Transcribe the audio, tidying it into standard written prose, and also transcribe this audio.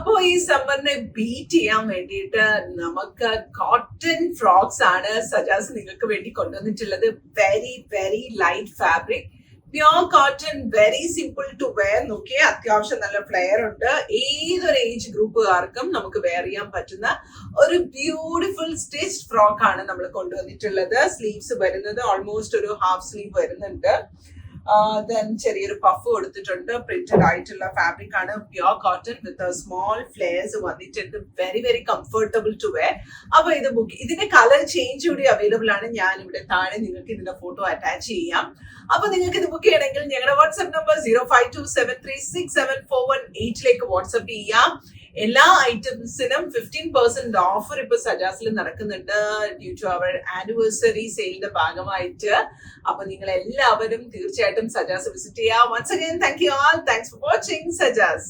അപ്പോ ഈ സമ്മറിനെ ബീറ്റ് ചെയ്യാൻ വേണ്ടിയിട്ട് നമുക്ക് കോട്ടൺ ഫ്രോക്സ് ആണ് സജാസ് നിങ്ങൾക്ക് വേണ്ടി കൊണ്ടുവന്നിട്ടുള്ളത്. Very very light fabric, pure cotton, very simple to wear. നോക്കിയേ, അത്യാവശ്യം നല്ല ഫ്ലെയർ ഉണ്ട്. ഏതൊരു ഏജ് ഗ്രൂപ്പുകാർക്കും നമുക്ക് വെയർ ചെയ്യാൻ പറ്റുന്ന ഒരു ബ്യൂട്ടിഫുൾ സ്റ്റിച്ച് ഫ്രോക്ക് ആണ് നമ്മൾ കൊണ്ടുവന്നിട്ടുള്ളത്. സ്ലീവ്സ് വരുന്നത് ഓൾമോസ്റ്റ് ഒരു ഹാഫ് സ്ലീവ് വരുന്നുണ്ട്. ദെൻ ചെറിയൊരു പഫ് കൊടുത്തിട്ടുണ്ട്. പ്രിന്റഡ് ആയിട്ടുള്ള ഫാബ്രിക് ആണ്, pure cotton with small flares വന്നിട്ടുണ്ട്. Very very comfortable to wear. അപ്പൊ ഇത് ഇതിന്റെ കളർ ചേഞ്ച് കൂടി അവൈലബിൾ ആണ്. ഞാൻ ഇവിടെ താഴെ നിങ്ങൾക്ക് ഇതിന്റെ ഫോട്ടോ അറ്റാച്ച് ചെയ്യാം. അപ്പൊ നിങ്ങൾക്ക് ഇത് ബുക്ക് ചെയ്യണമെങ്കിൽ ഞങ്ങളുടെ വാട്സ്ആപ്പ് നമ്പർ 0527367418 വാട്സ്ആപ്പ് ചെയ്യാം. എല്ലാ ഐറ്റംസിനും 15% ഓഫർ ഇപ്പൊ സജാസിൽ നടക്കുന്നുണ്ട് ഡ്യൂ ടു അവർ ആനിവേഴ്സറി സെയിലിന്റെ ഭാഗമായിട്ട്. അപ്പൊ നിങ്ങൾ എല്ലാവരും തീർച്ചയായിട്ടും സജാസ് വിസിറ്റ് ചെയ്യാം. Once again thank you all. Thanks for watching such as.